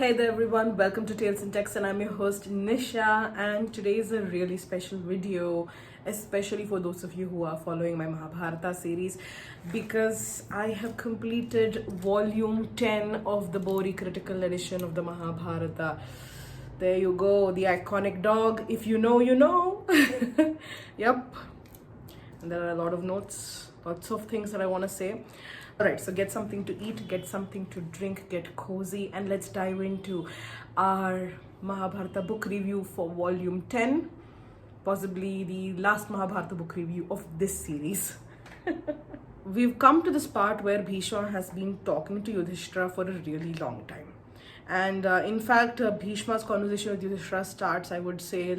Hey there everyone, welcome to Tales in Text and I'm your host Nisha, and today is a really special video, especially for those of you who are following my Mahabharata series, because I have completed volume 10 of the BORI Critical Edition of the Mahabharata. There you go, the iconic dog. If you know, you know. Yep. And there are a lot of notes, lots of things that I want to say. Alright, so get something to eat, get something to drink, get cozy, and let's dive into our Mahabharata book review for volume 10, possibly the last Mahabharata book review of this series. We've come to this part where Bhishma has been talking to Yudhishthira for a really long time. And in fact, Bhishma's conversation with Yudhishthira starts, I would say,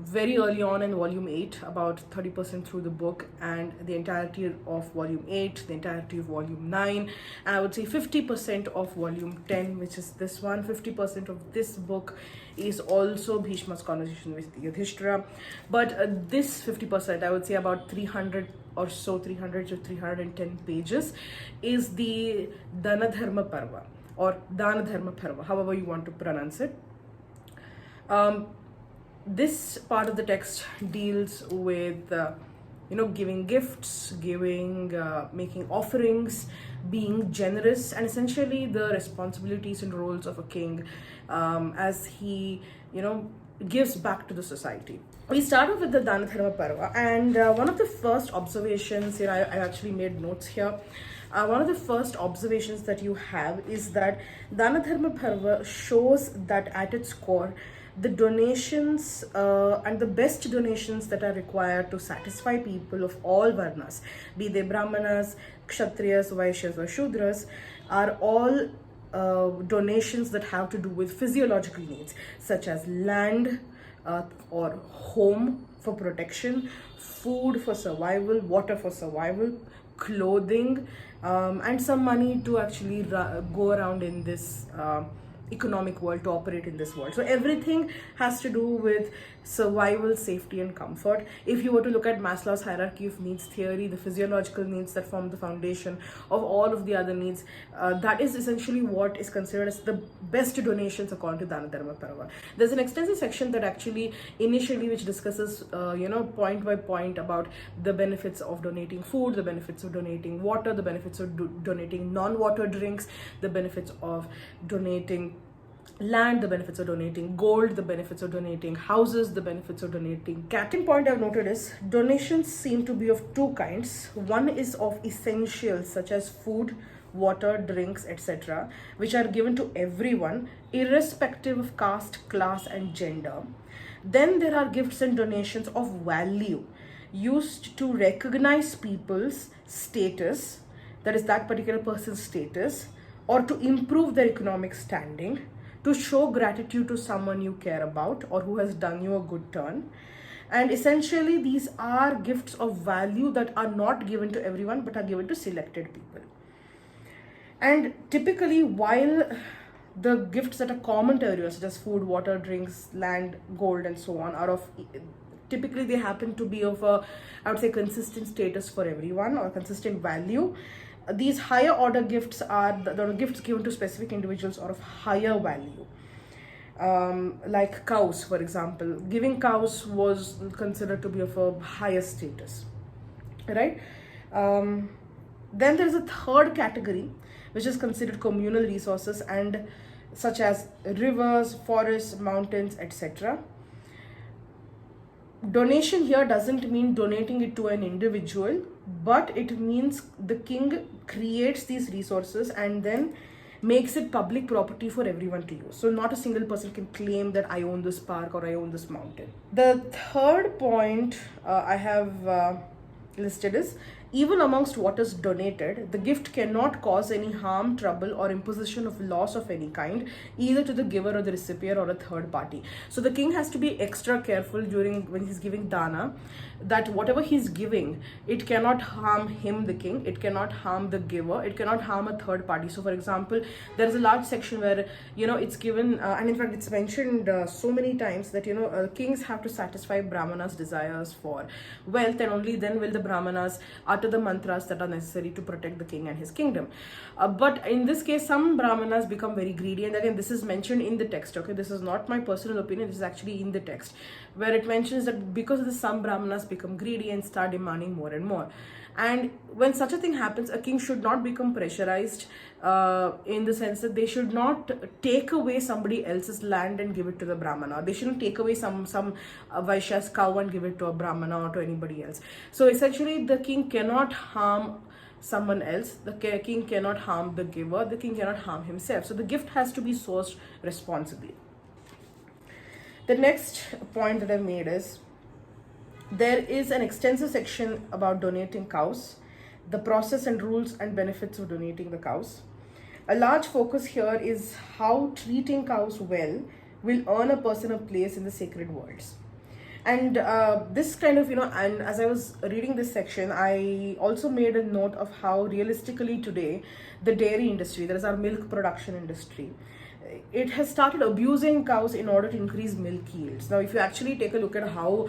very early on in volume 8, about 30% through the book, and the entirety of volume 8, the entirety of volume 9, and I would say 50% of volume 10, which is this one. 50% of this book is also Bhishma's conversation with Yudhishthira, but this 50%, I would say about 300 or so, 300 to 310 pages, is the Dana Dharma parva, or Dana Dharma parva, however you want to pronounce it. This part of the text deals with giving gifts, making offerings, being generous, and essentially the responsibilities and roles of a king as he gives back to the society. We start off with the Dana Dharma parva, and one of the first observations, I actually made notes here. One of the first observations that you have is that Dana Dharma parva shows that at its core, the donations and the best donations that are required to satisfy people of all varnas, be they brahmanas, kshatriyas, vaishyas or shudras, are all donations that have to do with physiological needs, such as land or home for protection, food for survival, water for survival, clothing, and some money to actually go around in this economic world, to operate in this world. So everything has to do with survival, safety and comfort. If you were to look at Maslow's hierarchy of needs theory, the physiological needs that form the foundation of all of the other needs, that is essentially what is considered as the best donations according to Dana Dharma parva. There's an extensive section that actually initially which discusses point by point about the benefits of donating food, the benefits of donating water, the benefits of donating non-water drinks, the benefits of donating land, the benefits of donating gold, the benefits of donating houses, the benefits of donating cat. The point I've noted is donations seem to be of two kinds. One is of essentials such as food, water, drinks, etc., which are given to everyone irrespective of caste, class and gender. Then there are gifts and donations of value used to recognize people's status, that is that particular person's status, or to improve their economic standing, to show gratitude to someone you care about or who has done you a good turn. And essentially these are gifts of value that are not given to everyone but are given to selected people. And typically, while the gifts that are common to everyone, such as food, water, drinks, land, gold and so on, typically they happen to be of a, I would say, consistent status for everyone or consistent value. These higher order gifts are the gifts given to specific individuals or of higher value. Like cows, for example. Giving cows was considered to be of a higher status, right? Then there is a third category, which is considered communal resources, and such as rivers, forests, mountains, etc. Donation here doesn't mean donating it to an individual, but it means the king creates these resources and then makes it public property for everyone to use. So not a single person can claim that I own this park or I own this mountain. The third point I have listed is, even amongst what is donated, the gift cannot cause any harm, trouble or imposition of loss of any kind, either to the giver or the recipient or a third party. So the king has to be extra careful when he's giving dana, that whatever he's giving, it cannot harm him, the king, it cannot harm the giver, it cannot harm a third party. So for example, there is a large section where it's given and in fact it's mentioned so many times that kings have to satisfy brahmanas desires for wealth, and only then will the brahmanas utter the mantras that are necessary to protect the king and his kingdom. But in this case, some brahmanas become very greedy, and again, this is mentioned in the text. Okay, this is not my personal opinion, this is actually in the text, where it mentions that because of this, some brahmanas become greedy and start demanding more and more. And when such a thing happens, a king should not become pressurized, in the sense that they should not take away somebody else's land and give it to the brahmana. They shouldn't take away some Vaishya's cow and give it to a brahmana or to anybody else. So essentially, the king cannot harm someone else. The king cannot harm the giver. The king cannot harm himself. So the gift has to be sourced responsibly. The next point that I've made is, there is an extensive section about donating cows, the process and rules and benefits of donating the cows. A large focus here is how treating cows well will earn a person a place in the sacred worlds. And this kind of, and as I was reading this section, I also made a note of how realistically today the dairy industry, that is our milk production industry, it has started abusing cows in order to increase milk yields. Now, if you actually take a look at how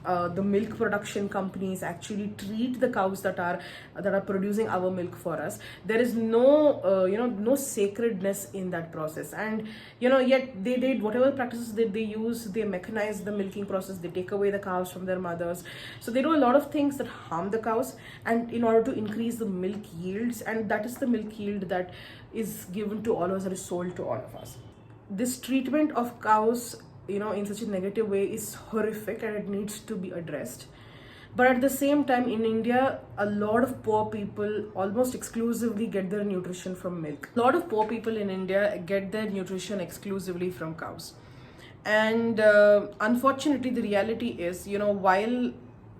the milk production companies actually treat the cows that are producing our milk for us, there is no sacredness in that process. And yet they did whatever practices that they use, they mechanize the milking process, they take away the cows from their mothers. So they do a lot of things that harm the cows, and in order to increase the milk yields, and that is the milk yield that is given to all of us, that is sold to all of us. This treatment of cows, in such a negative way is horrific, and it needs to be addressed. But at the same time, in India, a lot of poor people almost exclusively get their nutrition from milk. A lot of poor people in India get their nutrition exclusively from cows. And unfortunately, the reality is, while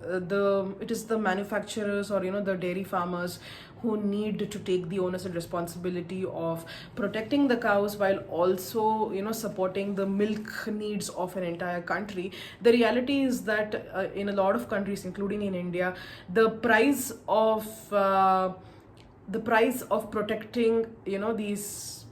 it is the manufacturers or the dairy farmers who need to take the onus and responsibility of protecting the cows while also supporting the milk needs of an entire country. The reality is that in a lot of countries, including in India, the price of protecting these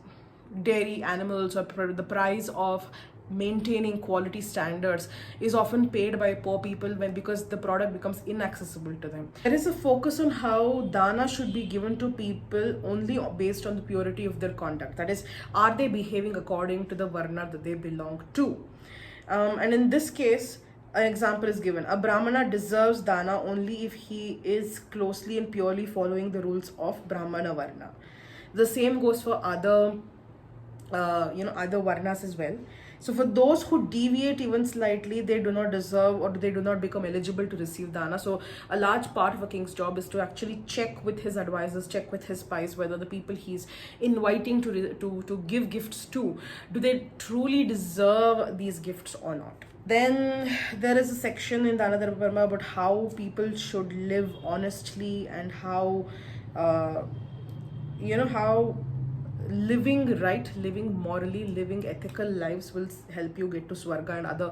dairy animals, or the price of maintaining quality standards, is often paid by poor people because the product becomes inaccessible to them. There is a focus on how dana should be given to people only based on the purity of their conduct. That is, are they behaving according to the varna that they belong to? And in this case, an example is given. A brahmana deserves dana only if he is closely and purely following the rules of brahmana varna. The same goes for other varnas as well. So for those who deviate even slightly, they do not deserve, or they do not become eligible to receive dana. So a large part of a king's job is to actually check with his advisors, check with his spies, whether the people he's inviting to give gifts to, do they truly deserve these gifts or not. Then there is a section in Dana Dharma about how people should live honestly, and how how living right, living morally, living ethical lives will help you get to Swarga and other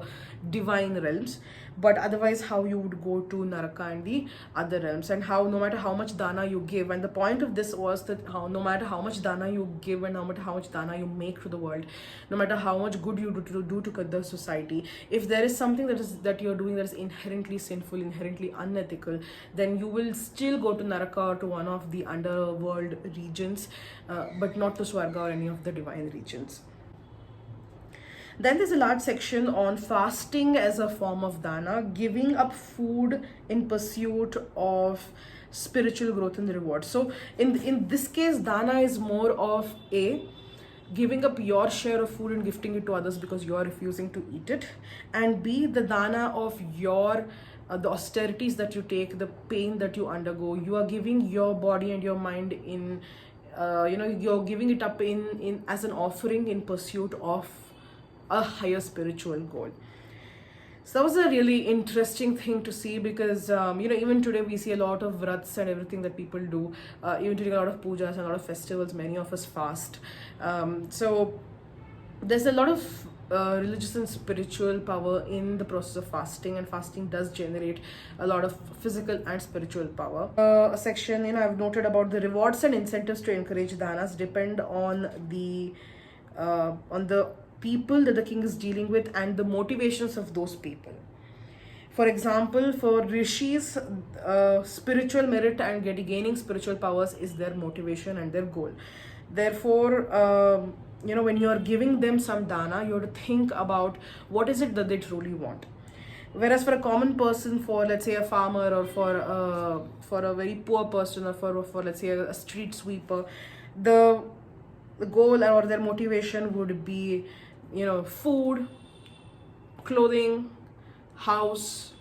divine realms. But otherwise, how you would go to Naraka and the other realms, and how no matter how much dana you give, and the point of this was that no matter how much dana you give, and no matter how much dana you make to the world, no matter how much good you do to the society, if there is something that you're doing that is inherently sinful, inherently unethical, then you will still go to Naraka or to one of the underworld regions, but not to Swarga or any of the divine regions. Then there's a large section on fasting as a form of dana, giving up food in pursuit of spiritual growth and reward. So in this case, dana is more of giving up your share of food and gifting it to others because you are refusing to eat it, and B, the dana of your the austerities that you take, the pain that you undergo. You are giving your body and your mind in you're giving it up in as an offering in pursuit of a higher spiritual goal. So that was a really interesting thing to see, because even today we see a lot of vrats and everything that people do. Even during a lot of pujas and a lot of festivals, many of us fast. So there's a lot of religious and spiritual power in the process of fasting, and fasting does generate a lot of physical and spiritual power. A section I've noted about the rewards and incentives to encourage danas depend on the people that the king is dealing with and the motivations of those people. For example, for rishis, spiritual merit and gaining spiritual powers is their motivation and their goal. Therefore, when you are giving them some dana, you have to think about what is it that they truly want. Whereas for a common person, for let's say a farmer, or for a very poor person, or for let's say a street sweeper, the goal or their motivation would be, food, clothing, house,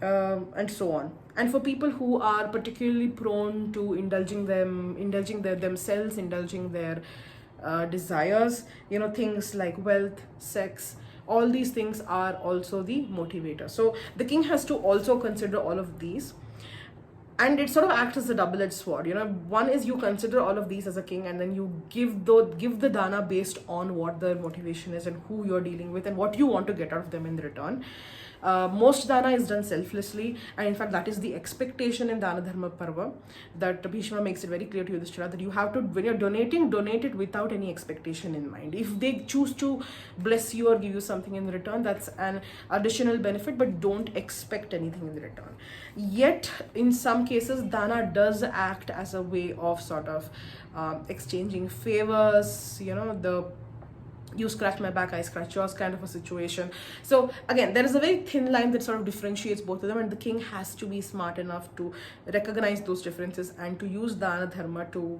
and so on. And for people who are particularly prone to indulging themselves, indulging their desires, things like wealth, sex, all these things are also the motivator. So the king has to also consider all of these, and it sort of acts as a double-edged sword. One is you consider all of these as a king, and then you give the dana based on what their motivation is and who you're dealing with and what you want to get out of them in return. Most dana is done selflessly, and in fact that is the expectation in Dana Dharma Parva, that Bhishma makes it very clear to Yudhishthira that you have to, when you're donating, donate it without any expectation in mind. If they choose to bless you or give you something in return, that's an additional benefit, but don't expect anything in return. Yet in some cases, dana does act as a way of sort of exchanging favors, the you scratch my back, I scratch yours kind of a situation. So again, there is a very thin line that sort of differentiates both of them, and the king has to be smart enough to recognize those differences and to use Dana Dharma to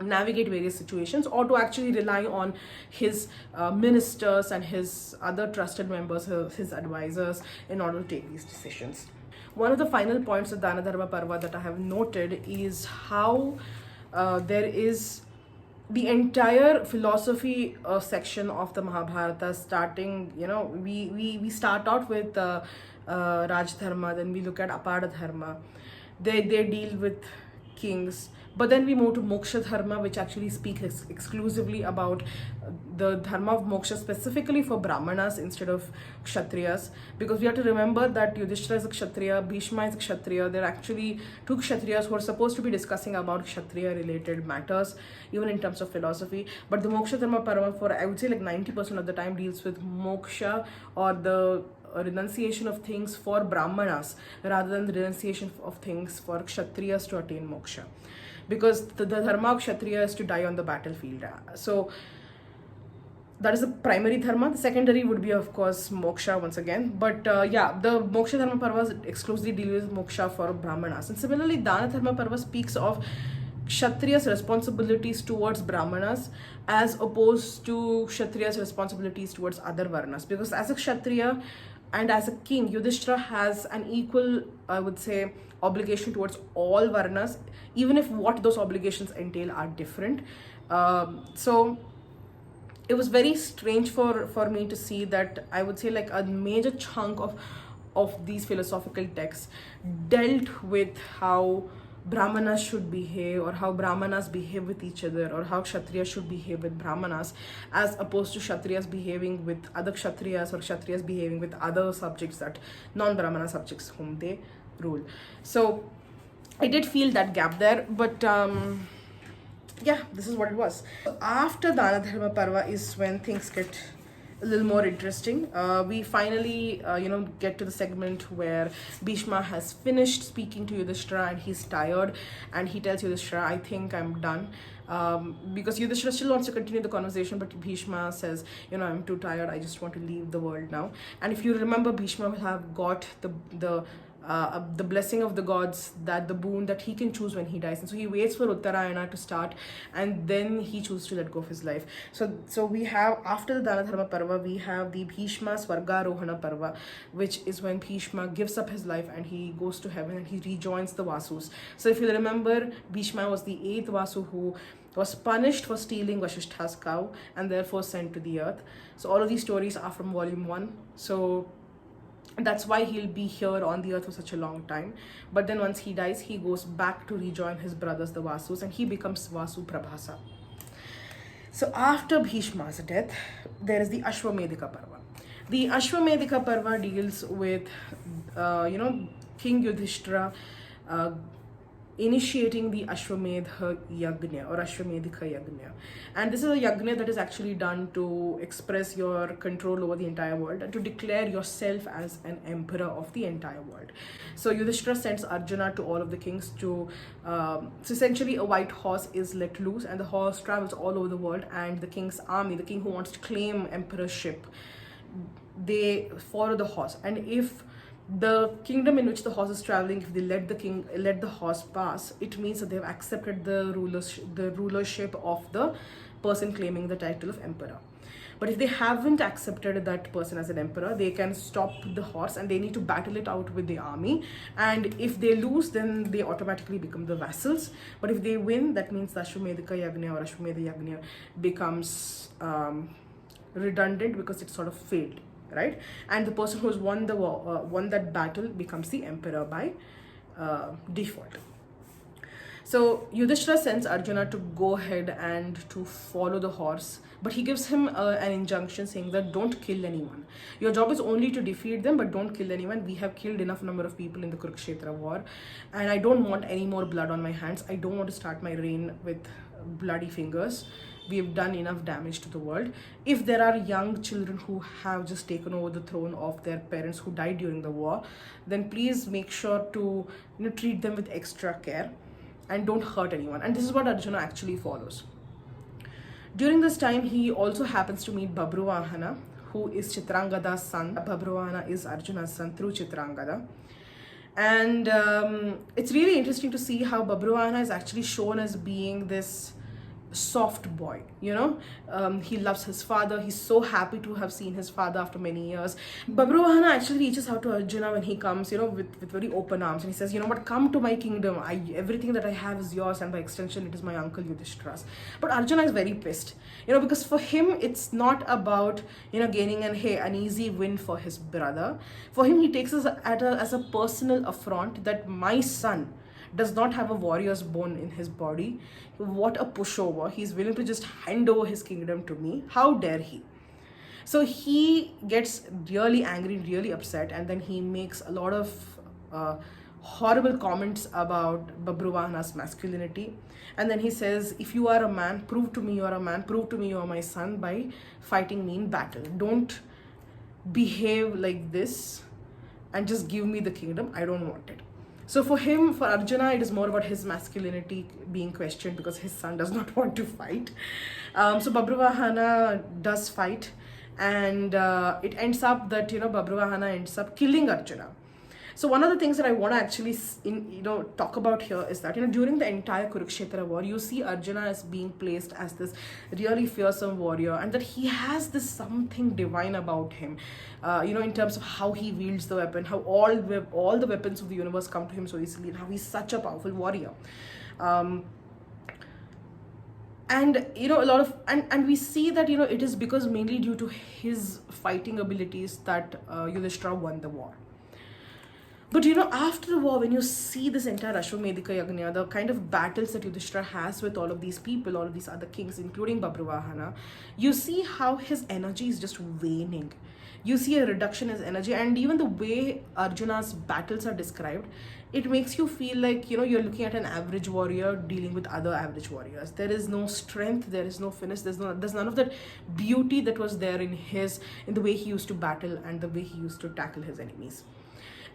navigate various situations, or to actually rely on his ministers and his other trusted members, his advisors, in order to take these decisions. One of the final points of Dana Dharma Parva that I have noted is how there is the entire philosophy section of the Mahabharata, starting, we start out with Raj Dharma, then we look at Apada Dharma. They deal with kings, but then we move to Moksha Dharma, which actually speaks exclusively about the Dharma of Moksha, specifically for Brahmanas instead of Kshatriyas, because we have to remember that Yudhishthira is a Kshatriya, Bhishma is a Kshatriya. They're actually two Kshatriyas who are supposed to be discussing about Kshatriya related matters, even in terms of philosophy. But the Moksha Dharma Parva, for I would say like 90% of the time, deals with moksha, or the renunciation of things for Brahmanas, rather than the renunciation of things for Kshatriyas to attain moksha, because the dharma of Kshatriya is to die on the battlefield. So that is the primary dharma. The secondary would be, of course, moksha once again. But the Moksha Dharma Parvas exclusively deal with moksha for Brahmanas. And similarly, Dana Dharma Parva speaks of Kshatriya's responsibilities towards Brahmanas as opposed to Kshatriya's responsibilities towards other Varnas. Because as a Kshatriya and as a king, Yudhishthira has an equal, I would say, obligation towards all Varnas, even if what those obligations entail are different. So it was very strange for me to see that, I would say, like a major chunk of these philosophical texts dealt with how Brahmanas should behave, or how Brahmanas behave with each other, or how Kshatriyas should behave with Brahmanas, as opposed to Kshatriyas behaving with other Kshatriyas, or Kshatriyas behaving with other subjects, that non-Brahmana subjects whom they rule. So I did feel that gap there, but this is what it was. After Dana Dharma Parva is when things get a little more interesting. We finally, get to the segment where Bhishma has finished speaking to Yudhishthira and he's tired, and he tells Yudhishthira, I think I'm done. Because Yudhishthira still wants to continue the conversation, but Bhishma says, I'm too tired, I just want to leave the world now. And if you remember, Bhishma will have got the blessing of the gods, that the boon that he can choose when he dies, and so he waits for Uttarayana to start, and then he chooses to let go of his life. So we have, after the Dana Dharma Parva, we have the Bhishma Swarga Rohana Parva, which is when Bhishma gives up his life and he goes to heaven and he rejoins the Vasus. So if you remember, Bhishma was the 8th Vasu who was punished for stealing Vasishtha's cow and therefore sent to the earth. So all of these stories are from volume 1. So that's why he'll be here on the earth for such a long time. But then once he dies, he goes back to rejoin his brothers, the Vasus, and he becomes Vasu Prabhasa. So after Bhishma's death, there is the Ashwamedhika Parva. The Ashwamedhika Parva deals with, King Yudhishthira, initiating the Ashwamedha Yagna or Ashwamedhika Yagna. And this is a yagna that is actually done to express your control over the entire world and to declare yourself as an emperor of the entire world. So Yudhishthira sends Arjuna to all of the kings to, so essentially a white horse is let loose and the horse travels all over the world, and the king's army, the king who wants to claim emperorship, they follow the horse. And if the kingdom in which the horse is traveling, if they let the horse pass, it means that they have accepted the rulership of the person claiming the title of emperor. But if they haven't accepted that person as an emperor, they can stop the horse and they need to battle it out with the army. And if they lose, then they automatically become the vassals. But if they win, that means the Ashwamedhika Yagna or Ashwamedha Yagna becomes redundant because it sort of failed. Right, and the person who's won that battle becomes the emperor by default. So Yudhishthira sends Arjuna to go ahead and to follow the horse, but he gives him an injunction saying that don't kill anyone. Your job is only to defeat them, but don't kill anyone. We have killed enough number of people in the Kurukshetra war, and I don't want any more blood on my hands. I don't want to start my reign with bloody fingers. We have done enough damage to the world. If there are young children who have just taken over the throne of their parents who died during the war, then please make sure to treat them with extra care and don't hurt anyone. And this is what Arjuna actually follows. During this time, he also happens to meet Babruvahana, who is Chitrangada's son. Babruvahana is Arjuna's son through Chitrangada. And it's really interesting to see how Babruvahana is actually shown as being this soft boy, he loves his father. He's so happy to have seen his father after many years. Babruvahana actually reaches out to Arjuna when he comes, with very open arms, and he says, but come to my kingdom. Everything that I have is yours, and by extension it is my uncle Yudhishthira's. But Arjuna is very pissed, because for him it's not about gaining an easy win for his brother. For him, he takes it as a personal affront that my son does not have a warrior's bone in his body. What a pushover. He's willing to just hand over his kingdom to me. How dare he? So he gets really angry, really upset, and then he makes a lot of horrible comments about Babruvahana's masculinity. And then he says, if you are a man, prove to me you are a man, prove to me you are my son by fighting me in battle. Don't behave like this and just give me the kingdom. I don't want it. So for Arjuna, it is more about his masculinity being questioned because his son does not want to fight. So Babruvahana does fight, and it ends up that Babruvahana ends up killing Arjuna. So one of the things that I want to actually talk about here is that during the entire Kurukshetra war, you see Arjuna as being placed as this really fearsome warrior, and that he has this something divine about him, in terms of how he wields the weapon, how all the weapons of the universe come to him so easily, and how he's such a powerful warrior. And a lot of and we see that it is because mainly due to his fighting abilities that Yudhishthira won the war. But after the war, when you see this entire Ashwamedhika Yagna, the kind of battles that Yudhishthira has with all of these people, all of these other kings, including Babruvahana, you see how his energy is just waning. You see a reduction in his energy, and even the way Arjuna's battles are described, it makes you feel like, you're looking at an average warrior dealing with other average warriors. There is no strength, there is no finish, there's none of that beauty that was there in the way he used to battle and the way he used to tackle his enemies.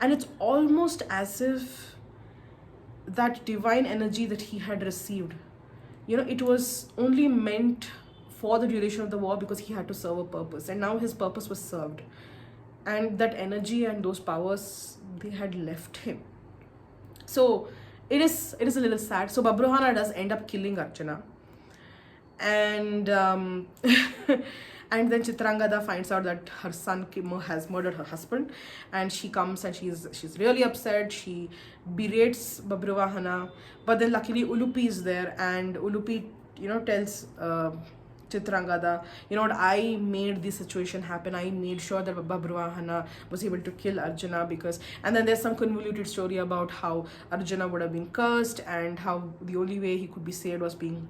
And it's almost as if that divine energy that he had received, it was only meant for the duration of the war because he had to serve a purpose. And now his purpose was served. And that energy and those powers, they had left him. So it is a little sad. So Babruvahana does end up killing Arjuna. And and then Chitrangada finds out that her son has murdered her husband, and she comes and she's really upset. She berates Babruvahana, but then luckily Ulupi is there, and Ulupi tells Chitrangada, I made this situation happen. I made sure that Babruvahana was able to kill Arjuna and then there's some convoluted story about how Arjuna would have been cursed and how the only way he could be saved was being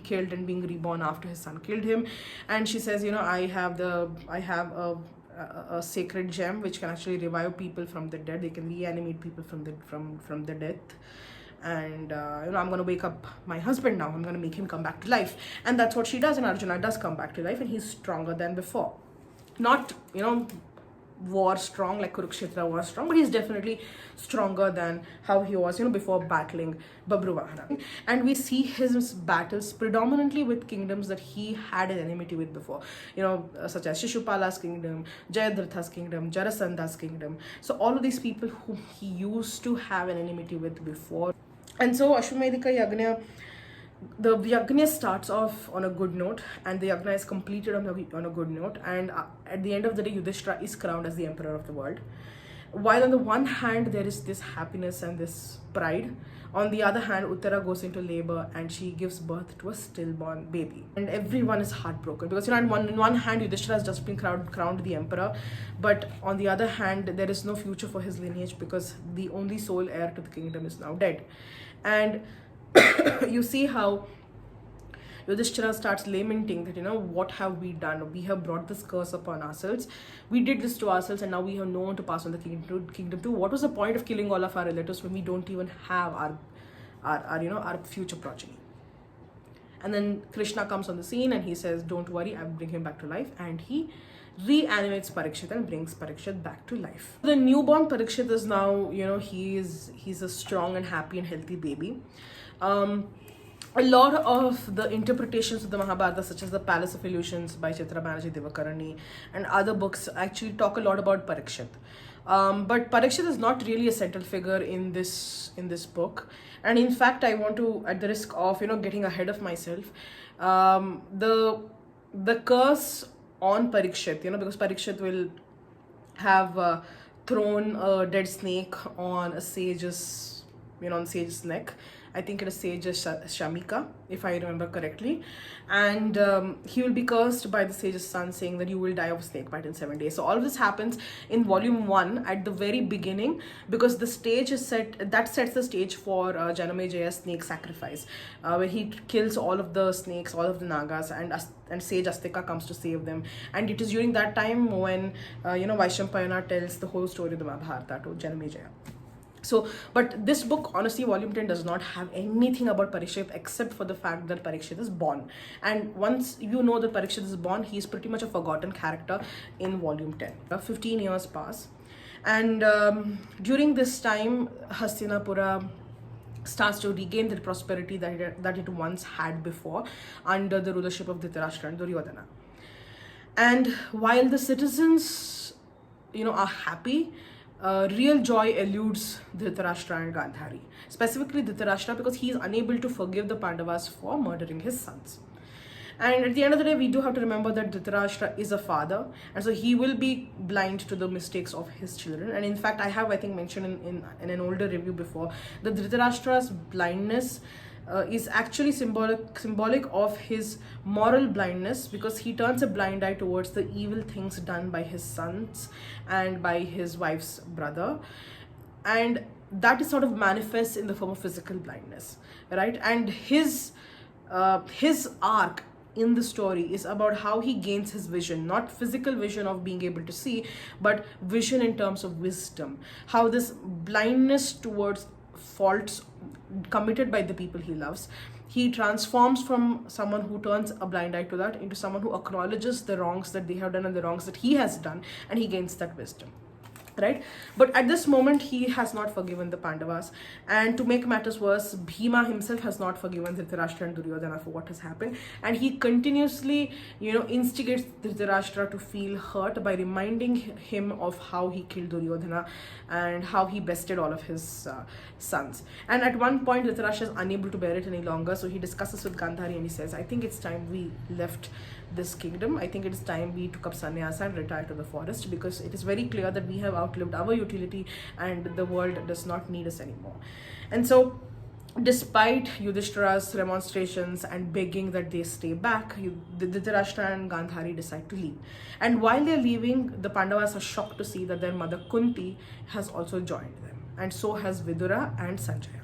killed and being reborn after his son killed him. And she says, I have a sacred gem which can actually revive people from the dead. They can reanimate people from the death. and I'm going to wake up my husband now. I'm going to make him come back to life. And that's what she does, and Arjuna does come back to life, and he's stronger than before. Not, war strong like Kurukshetra was strong, but he's definitely stronger than how he was, before battling Babruvahana. And we see his battles predominantly with kingdoms that he had an enmity with before, such as Shishupala's kingdom, Jayadratha's kingdom, Jarasandha's kingdom. So all of these people whom he used to have an enmity with before. And so Ashwamedha Yagna, the yagna starts off on a good note, and the yagna is completed on a good note, and at the end of the day, Yudhishthira is crowned as the emperor of the world. While on the one hand there is this happiness and this pride, on the other hand Uttara goes into labor and she gives birth to a stillborn baby, and everyone is heartbroken because on one hand Yudhishthira has just been crowned the emperor, but on the other hand there is no future for his lineage because the only sole heir to the kingdom is now dead. And you see how Yudhishthira starts lamenting that, what have we done? We have brought this curse upon ourselves. We did this to ourselves, and now we have no one to pass on the kingdom to. What was the point of killing all of our relatives when we don't even have our future progeny? And then Krishna comes on the scene and he says, don't worry, I will bring him back to life. And he reanimates Parikshit and brings Parikshit back to life. The newborn Parikshit is now, he's a strong and happy and healthy baby. A lot of the interpretations of the Mahabharata, such as the Palace of Illusions by Chitra Banerjee Divakarani and other books, actually talk a lot about Parikshit. But Parikshit is not really a central figure in this book. And in fact, I want to, at the risk of getting ahead of myself, the curse on Parikshit, because Parikshit will have thrown a dead snake on a sage's, on sage's neck. I think it is sage Shamika, if I remember correctly. And he will be cursed by the sage's son, saying that you will die of a snake bite in 7 days. So all of this happens in volume 1 at the very beginning, because the stage is that sets the stage for Janamejaya's snake sacrifice, where he kills all of the snakes, all of the Nagas, and sage Astika comes to save them. And it is during that time when Vaishampayana tells the whole story of the Mahabharata to Janamejaya. So, but this book, honestly, volume 10 does not have anything about Parikshit except for the fact that Parikshit is born. And once you know that Parikshit is born, he is pretty much a forgotten character in volume 10. 15 years pass. And during this time, Hastinapura starts to regain the prosperity that it once had before under the rulership of Dhritarashtra and Duryodhana. And while the citizens, are happy, real joy eludes Dhritarashtra and Gandhari. Specifically Dhritarashtra, because he is unable to forgive the Pandavas for murdering his sons. And at the end of the day, we do have to remember that Dhritarashtra is a father, and so he will be blind to the mistakes of his children. And in fact, I think mentioned in an older review before, that Dhritarashtra's blindness is actually symbolic of his moral blindness, because he turns a blind eye towards the evil things done by his sons and by his wife's brother, and that is sort of manifests in the form of physical blindness, right? And his arc in the story is about how he gains his vision, not physical vision of being able to see, but vision in terms of wisdom, how this blindness towards faults committed by the people he loves, he transforms from someone who turns a blind eye to that into someone who acknowledges the wrongs that they have done and the wrongs that he has done, and he gains that wisdom, right? But at this moment, he has not forgiven the Pandavas, and to make matters worse, Bhima himself has not forgiven Dhritarashtra and Duryodhana for what has happened, and he continuously, instigates Dhritarashtra to feel hurt by reminding him of how he killed Duryodhana and how he bested all of his sons. And at one point, Dhritarashtra is unable to bear it any longer, so he discusses with Gandhari and he says, I think it's time we left this kingdom. I think it is time we took up sannyasa and retired to the forest, because it is very clear that we have outlived our utility and the world does not need us anymore. And so, despite Yudhishthira's remonstrations and begging that they stay back, Dhritarashtra and Gandhari decide to leave. And while they're leaving, the Pandavas are shocked to see that their mother Kunti has also joined them, and so has Vidura and Sanjaya.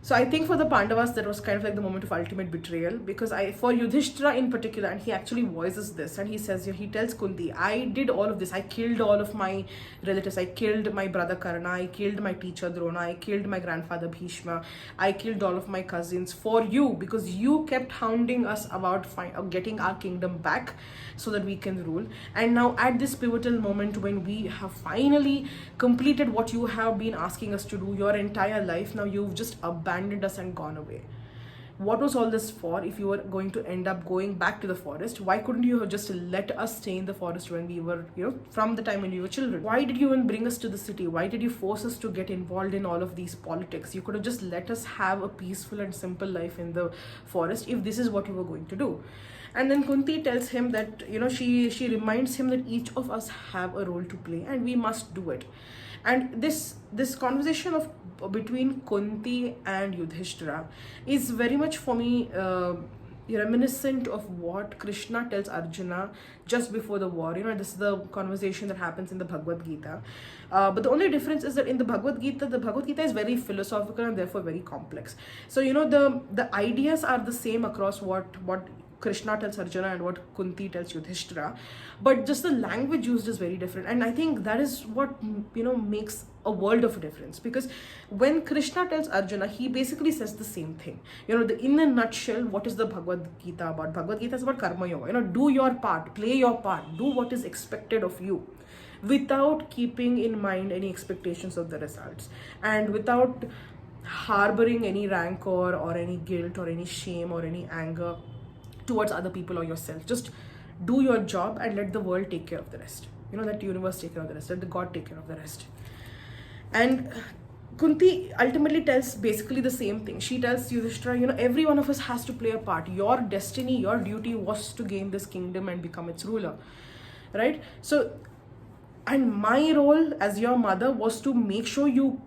So I think for the Pandavas, that was kind of like the moment of ultimate betrayal, because for Yudhishthira in particular, and he actually voices this, and he says, he tells Kunti, I did all of this. I killed all of my relatives. I killed my brother Karna. I killed my teacher Drona. I killed my grandfather Bhishma. I killed all of my cousins for you, because you kept hounding us about getting our kingdom back so that we can rule. And now at this pivotal moment, when we have finally completed what you have been asking us to do your entire life, now you've just abandoned us and gone away. What was all this for? If you were going to end up going back to the forest, why couldn't you have just let us stay in the forest when we were, from the time when we were children? Why did you even bring us to the city? Why did you force us to get involved in all of these politics? You could have just let us have a peaceful and simple life in the forest if this is what you were going to do. And then Kunti tells him that, she reminds him that each of us have a role to play and we must do it. And this conversation between Kunti and Yudhishthira is very much for me reminiscent of what Krishna tells Arjuna just before the war. This is the conversation that happens in the Bhagavad Gita. But the only difference is that in the Bhagavad Gita is very philosophical and therefore very complex. So, the ideas are the same across what Krishna tells Arjuna and what Kunti tells Yudhishthira, but just the language used is very different. And I think that is what makes a world of difference, because when Krishna tells Arjuna, he basically says the same thing. In a nutshell, what is the Bhagavad Gita about? Bhagavad Gita is about karma yoga. Do your part, play your part, do what is expected of you, without keeping in mind any expectations of the results, and without harboring any rancor or any guilt or any shame or any anger towards other people or yourself. Just do your job and let the world take care of the rest. Let the universe take care of the rest, let the God take care of the rest. And Kunti ultimately tells basically the same thing. She tells Yudhishthira, every one of us has to play a part. Your destiny, your duty was to gain this kingdom and become its ruler, right? So, and my role as your mother was to make sure you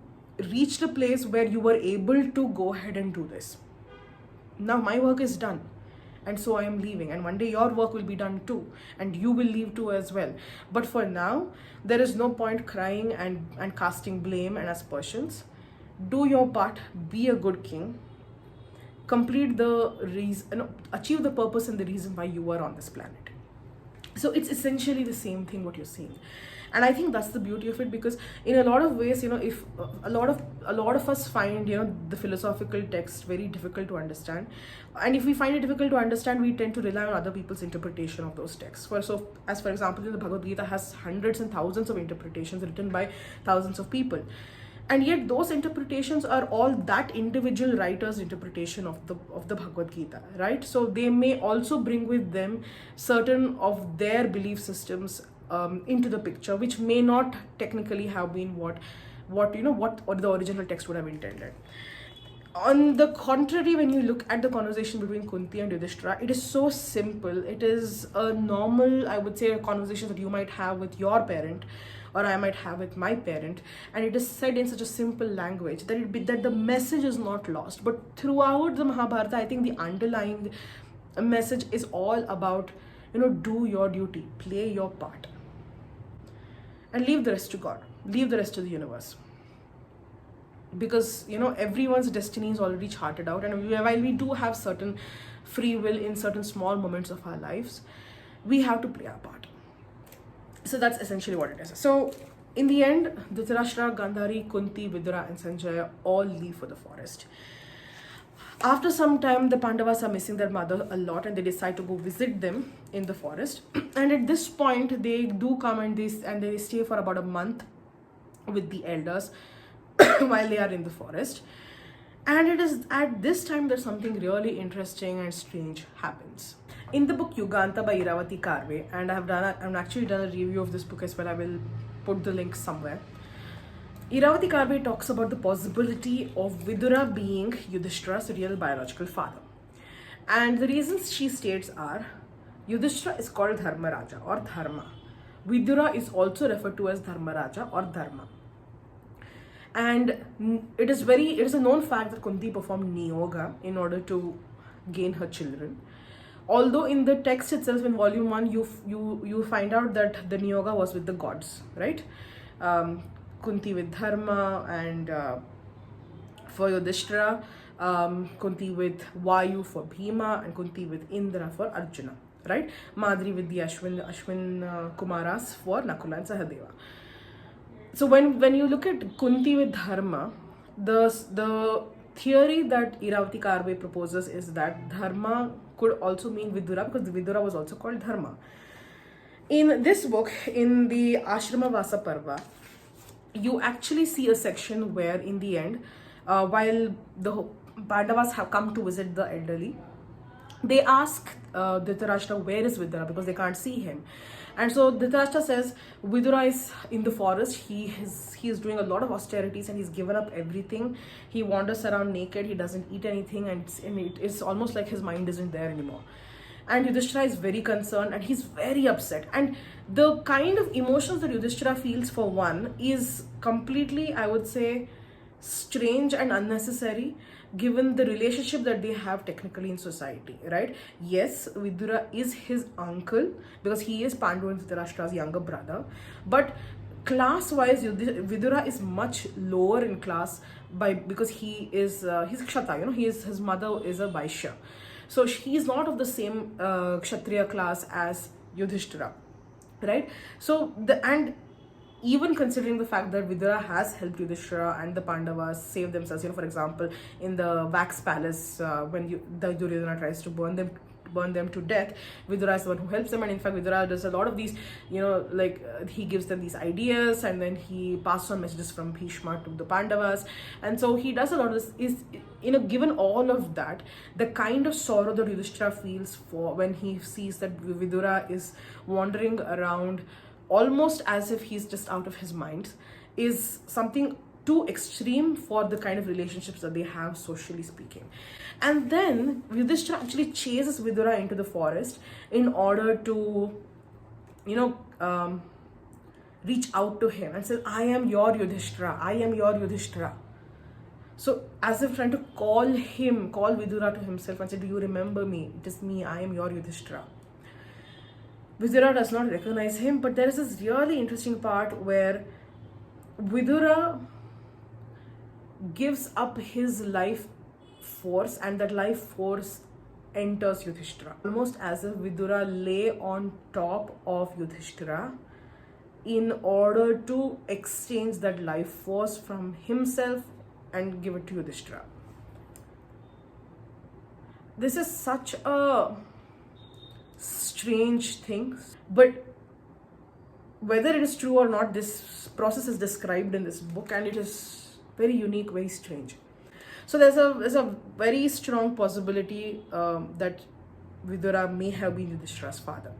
reached a place where you were able to go ahead and do this. Now my work is done, and so I am leaving, and one day your work will be done too, and you will leave too as well. But for now, there is no point crying and casting blame and aspersions. Do your part, be a good king, complete the reason, achieve the purpose and the reason why you are on this planet. So it's essentially the same thing what you're seeing. And I think that's the beauty of it, because in a lot of ways, if a lot of us find, the philosophical text very difficult to understand. And if we find it difficult to understand, we tend to rely on other people's interpretation of those texts. For example, the Bhagavad Gita has hundreds and thousands of interpretations written by thousands of people. And yet those interpretations are all that individual writer's interpretation of the Bhagavad Gita, right? So they may also bring with them certain of their belief systems into the picture, which may not technically have been what the original text would have intended. On the contrary, when you look at the conversation between Kunti and Yudhishthira, it is so simple. It is a normal, I would say, a conversation that you might have with your parent, or I might have with my parent, and it is said in such a simple language that the message is not lost. But throughout the Mahabharata, I think the underlying message is all about, do your duty, play your part, and leave the rest to God, leave the rest to the universe. Because, everyone's destiny is already charted out, and while we do have certain free will in certain small moments of our lives, we have to play our part. So that's essentially what it is. So in the end, Dhritarashtra, Gandhari, Kunti, Vidura and Sanjaya all leave for the forest. After some time, the Pandavas are missing their mother a lot, and they decide to go visit them in the forest. And at this point, they do come and they stay for about a month with the elders while they are in the forest. And it is at this time that something really interesting and strange happens. In the book Yuganta by Iravati Karve, and I've actually done a review of this book as well. I will put the link somewhere. Iravati Karve talks about the possibility of Vidura being Yudhishthira's real biological father. And the reasons she states are, Yudhishthira is called Dharmaraja or Dharma. Vidura is also referred to as Dharmaraja or Dharma. And it is a known fact that Kunti performed niyoga in order to gain her children. Although in the text itself in volume 1, you find out that the niyoga was with the gods, right? Kunti with Dharma, and for Yudhishthira, Kunti with Vayu for Bhima, and Kunti with Indra for Arjuna, right? Madri with the Ashwin Kumaras for Nakula and Sahadeva. So when you look at Kunti with Dharma, the theory that Iravati Karve proposes is that Dharma could also mean Vidura, because Vidura was also called Dharma. In this book, in the Ashramavasa Parva, you actually see a section where in the end, while the Pandavas have come to visit the elderly, they ask Dhritarashtra, where is Vidura, because they can't see him. And so Dhritarashtra says Vidura is in the forest. He is doing a lot of austerities and he's given up everything. He wanders around naked, he doesn't eat anything, and it's almost like his mind isn't there anymore. And Yudhishthira is very concerned and he's very upset. And the kind of emotions that Yudhishthira feels, for one, is completely, I would say, strange and unnecessary, given the relationship that they have technically in society, right? Yes, Vidura is his uncle because he is Pandu and Dhritarashtra's younger brother, but class-wise, Vidura is much lower in class because he's Kshatriya. His mother is a Vaishya, so he is not of the same Kshatriya class as Yudhishthira, right? So even considering the fact that Vidura has helped Yudhishthira and the Pandavas save themselves, for example, in the wax palace, when the Duryodhana tries to burn them to death, Vidura is the one who helps them. And in fact, Vidura does a lot of these, he gives them these ideas, and then he passes on messages from Bhishma to the Pandavas. And so he does a lot of this. Given all of that, the kind of sorrow that Yudhishthira feels for when he sees that Vidura is wandering around almost as if he's just out of his mind, is something too extreme for the kind of relationships that they have, socially speaking. And then Yudhishthira actually chases Vidura into the forest in order to, reach out to him and says, I am your Yudhishthira, I am your Yudhishthira. So as if trying to call Vidura to himself and say, do you remember me? It is me, I am your Yudhishthira. Vidura does not recognize him, but there is this really interesting part where Vidura gives up his life force, and that life force enters Yudhishthira. Almost as if Vidura lay on top of Yudhishthira in order to exchange that life force from himself and give it to Yudhishthira. This is such a strange thing, but whether it is true or not, this process is described in this book, and it is very unique, very strange. So there's a very strong possibility that Vidura may have been Yudhishthira's father.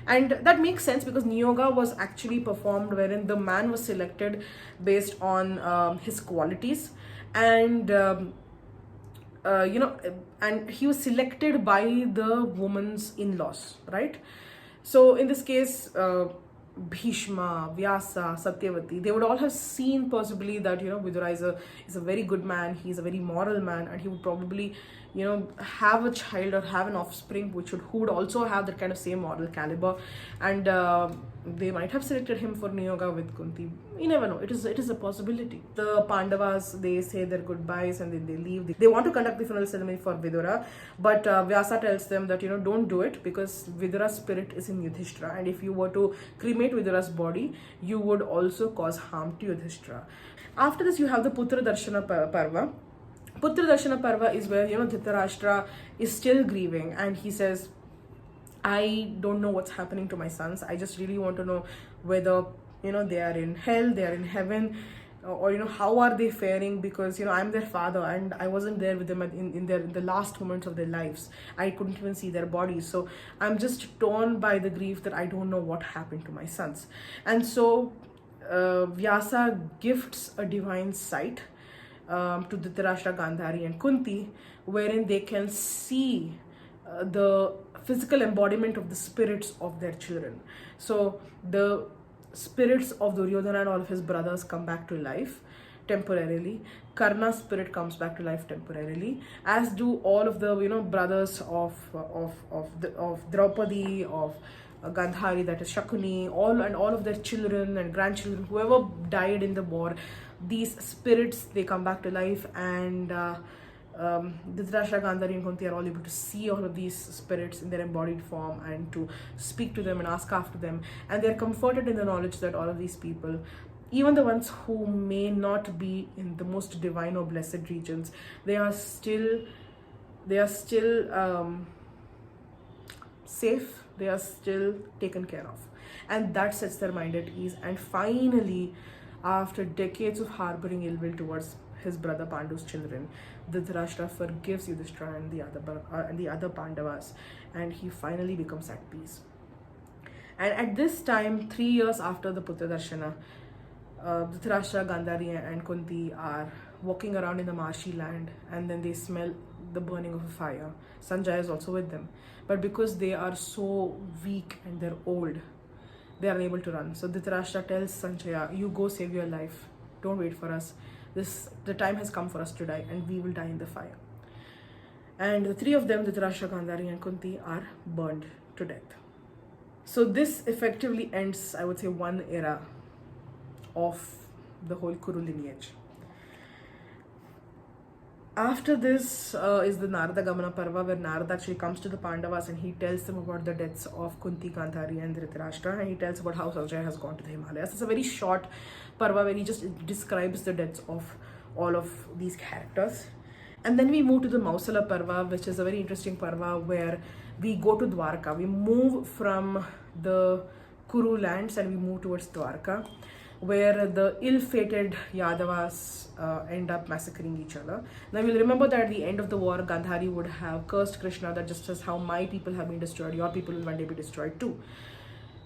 And that makes sense because Niyoga was actually performed wherein the man was selected based on his qualities, and and he was selected by the woman's in-laws, right? So in this case, Bhishma, Vyasa, Satyavati, they would all have seen possibly that Vidura is a very good man, he's a very moral man, and he would probably have a child or have an offspring who would also have that kind of same moral caliber, and they might have selected him for Niyoga with Kunti. You never know. It is a possibility. The Pandavas, they say their goodbyes and then they leave. They want to conduct the funeral ceremony for Vidura, but Vyasa tells them that don't do it because Vidura's spirit is in Yudhishthira, and if you were to cremate Vidura's body, you would also cause harm to Yudhishthira. After this, you have the Putra Darshana Parva. Putra Darshana Parva is where Dhritarashtra is still grieving, and he says, I don't know what's happening to my sons. I just really want to know whether they are in hell, they are in heaven, or how are they faring, because I'm their father and I wasn't there with them in the last moments of their lives. I couldn't even see their bodies, so I'm just torn by the grief that I don't know what happened to my sons. And so Vyasa gifts a divine sight to Dhritarashtra, Gandhari and Kunti, wherein they can see the physical embodiment of the spirits of their children. So the spirits of Duryodhana and all of his brothers come back to life temporarily. Karna's spirit comes back to life temporarily, as do all of the brothers of Draupadi, of Gandhari, that is Shakuni, all of their children and grandchildren, whoever died in the war. These spirits, they come back to life, and Dhritarashtra, Gandhari and Kunti are all able to see all of these spirits in their embodied form and to speak to them and ask after them, and they're comforted in the knowledge that all of these people, even the ones who may not be in the most divine or blessed regions, they are still safe, they are still taken care of, and that sets their mind at ease. And finally, after decades of harboring ill will towards his brother Pandu's children, Dhritarashtra forgives Yudhishthira and the other Pandavas, and he finally becomes at peace. And at this time, 3 years after the Putra Darshana, Dhritarashtra, Gandhari and Kunti are walking around in the marshy land, and then they smell the burning of a fire. Sanjaya is also with them, but because they are so weak and they're old, they are unable to run. So Dhritarashtra tells Sanjaya, you go save your life, don't wait for us. The time has come for us to die, and we will die in the fire. And the three of them, Dhritarashtra, Gandhari and Kunti, are burned to death. So this effectively ends, I would say, one era of the whole Kuru lineage. After this is the Narada Gamana Parva, where Narada actually comes to the Pandavas and he tells them about the deaths of Kunti, Gandhari and Dhritarashtra, and he tells about how Sanjaya has gone to the Himalayas. It's a very short Parva where he just describes the deaths of all of these characters. And then we move to the Mausala Parva, which is a very interesting Parva where we go to Dwarka. We move from the Kuru lands and we move towards Dwarka, where the ill-fated Yadavas end up massacring each other. Now you'll remember that at the end of the war, Gandhari would have cursed Krishna that just as how my people have been destroyed, your people will one day be destroyed too.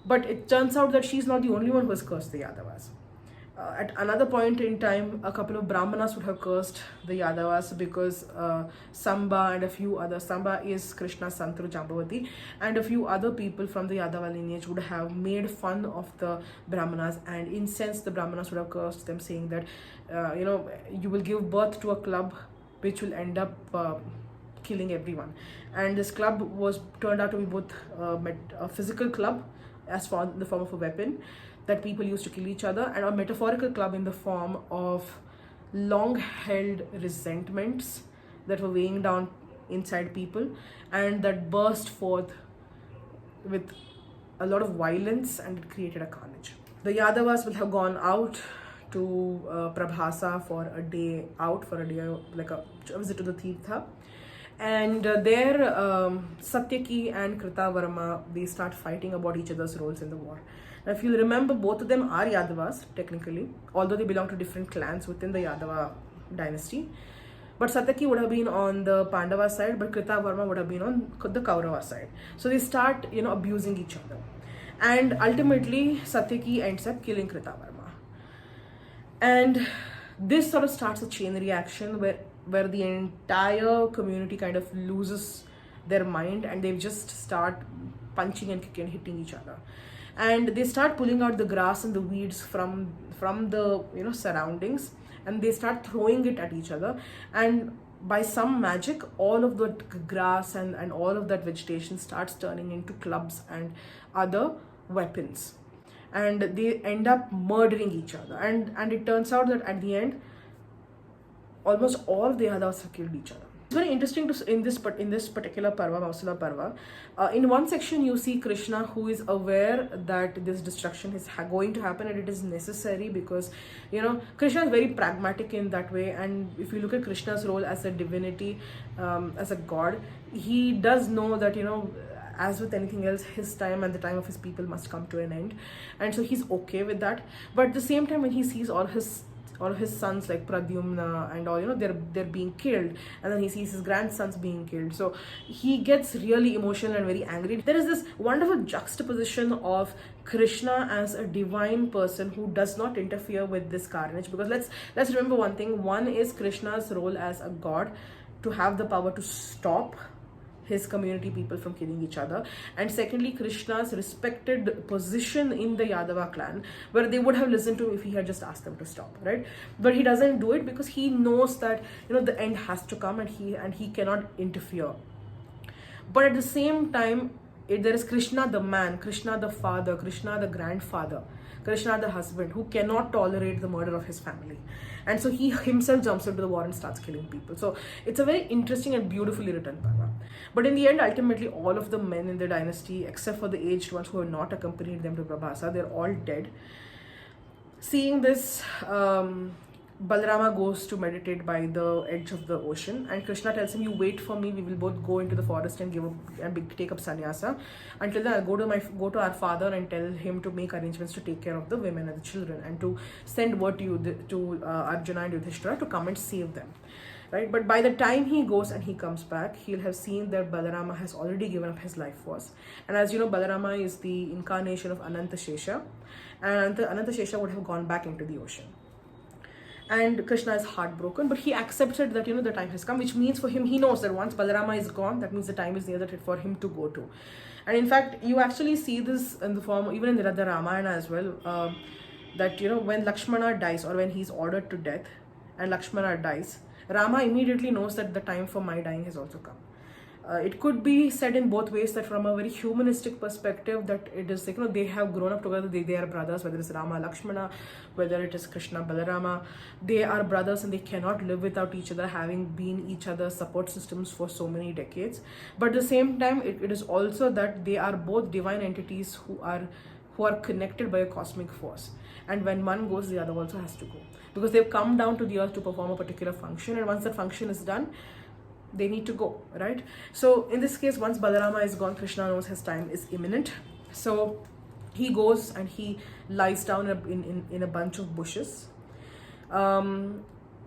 But it turns out that she's not the only one who has cursed the Yadavas. At another point in time, a couple of Brahmanas would have cursed the Yadavas because Samba and a few other, Samba is Krishna's son through Jambavati, and a few other people from the Yadava lineage would have made fun of the Brahmanas and incensed the Brahmanas, would have cursed them, saying that you will give birth to a club which will end up killing everyone. And this club turned out to be both a physical club as for in the form of a weapon that people used to kill each other, and a metaphorical club in the form of long-held resentments that were weighing down inside people and that burst forth with a lot of violence, and it created a carnage. The Yadavas will have gone out to Prabhasa for a day like a visit to the Tirtha, and there Satyaki and Kritavarma, they start fighting about each other's roles in the war. Now, if you remember, both of them are Yadavas technically, although they belong to different clans within the Yadava dynasty. But Satyaki would have been on the Pandava side, but Kritavarma would have been on the Kaurava side. So they start, abusing each other, and ultimately Satyaki ends up killing Kritavarma. And this sort of starts a chain reaction where the entire community kind of loses their mind, and they just start punching and kicking and hitting each other. And they start pulling out the grass and the weeds from the surroundings, and they start throwing it at each other, and by some magic all of the grass and all of that vegetation starts turning into clubs and other weapons, and they end up murdering each other, and it turns out that at the end almost all of the Yadavas have killed each other. It's very interesting in this particular Parva, Mausala Parva. In one section you see Krishna, who is aware that this destruction is going to happen and it is necessary because Krishna is very pragmatic in that way. And if you look at Krishna's role as a divinity, as a god, he does know that as with anything else, his time and the time of his people must come to an end, and so he's okay with that. But at the same time, when he sees all of his sons like Pradyumna and all, they're being killed, and then he sees his grandsons being killed, so he gets really emotional and very angry. There is this wonderful juxtaposition of Krishna as a divine person who does not interfere with this carnage, because let's remember one thing. One is Krishna's role as a god to have the power to stop his community people from killing each other, and secondly, Krishna's respected position in the Yadava clan, where they would have listened to him if he had just asked them to stop, right? But he doesn't do it because he knows that the end has to come, and he cannot interfere. But at the same time, there is Krishna the man, Krishna the father, Krishna the grandfather, Krishna the husband, who cannot tolerate the murder of his family. And so he himself jumps into the war and starts killing people. So it's a very interesting and beautifully written parva. But in the end, ultimately, all of the men in the dynasty, except for the aged ones who have not accompanied them to Prabhasa, they're all dead. Seeing this, Balarama goes to meditate by the edge of the ocean, and Krishna tells him, "You wait for me. We will both go into the forest and take up sannyasa. Until then, I'll go to our father and tell him to make arrangements to take care of the women and the children, and to send word to Arjuna and Yudhishthira to come and save them." Right? But by the time he goes and he comes back, he'll have seen that Balarama has already given up his life force. And as you know, Balarama is the incarnation of Anantashesha, and Anantashesha would have gone back into the ocean. And Krishna is heartbroken, but he accepted that, the time has come, which means for him, he knows that once Balarama is gone, that means the time is near that for him to go to. And in fact, you actually see this in the form, even in the Ramayana as well, that, when Lakshmana dies, or when he's ordered to death and Lakshmana dies, Rama immediately knows that the time for my dying has also come. It could be said in both ways, that from a very humanistic perspective, that it is like, they have grown up together, they are brothers, whether it's Rama, Lakshmana, whether it is Krishna, Balarama, they are brothers and they cannot live without each other, having been each other's support systems for so many decades. But at the same time, it is also that they are both divine entities who are connected by a cosmic force. And when one goes, the other also has to go. Because they've come down to the earth to perform a particular function, and once that function is done, they need to go, right? So in this case, once Balarama is gone, Krishna knows his time is imminent. So he goes and he lies down in a bunch of bushes.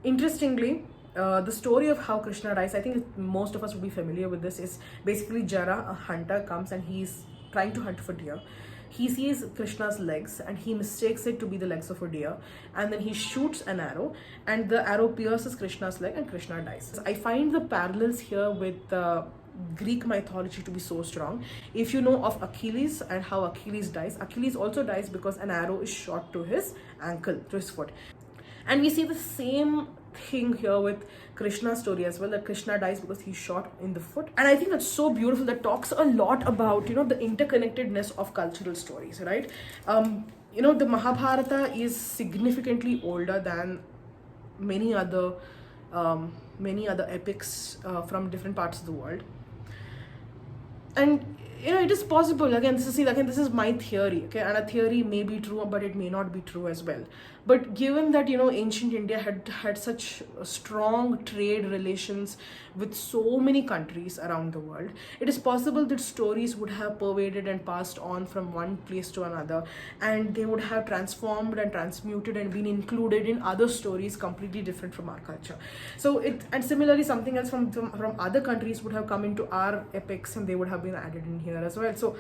Interestingly, the story of how Krishna dies, I think most of us will be familiar with this, is basically Jara, a hunter, comes and he's trying to hunt for deer. He sees Krishna's legs and he mistakes it to be the legs of a deer, and then he shoots an arrow and the arrow pierces Krishna's leg and Krishna dies. I find the parallels here with Greek mythology to be so strong. If you know of Achilles and how Achilles dies, Achilles also dies because an arrow is shot to his ankle, to his foot. And we see the same thing here with Krishna's story as well, that Krishna dies because he's shot in the foot. And I think that's so beautiful, that talks a lot about, the interconnectedness of cultural stories, right? The Mahabharata is significantly older than many other epics from different parts of the world. And it is possible, this is my theory, okay, and a theory may be true, but it may not be true as well. But given that, ancient India had such strong trade relations with so many countries around the world, it is possible that stories would have pervaded and passed on from one place to another, and they would have transformed and transmuted and been included in other stories completely different from our culture. So and similarly, something else from other countries would have come into our epics, and they would have been added in here as well. So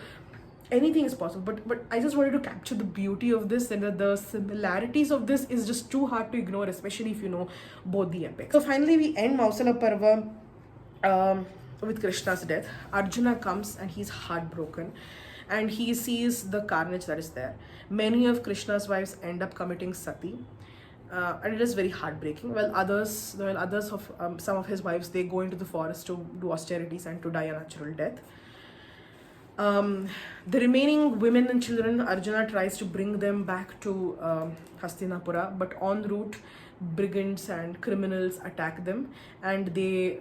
anything is possible, but I just wanted to capture the beauty of this, and the similarities of this is just too hard to ignore, especially if you know both the epics. So finally, we end Mausala Parva with Krishna's death. Arjuna comes and he's heartbroken, and he sees the carnage that is there. Many of Krishna's wives end up committing sati, and it is very heartbreaking. Some of his wives, they go into the forest to do austerities and to die a natural death. The remaining women and children, Arjuna tries to bring them back to Hastinapura, but en route, brigands and criminals attack them, and they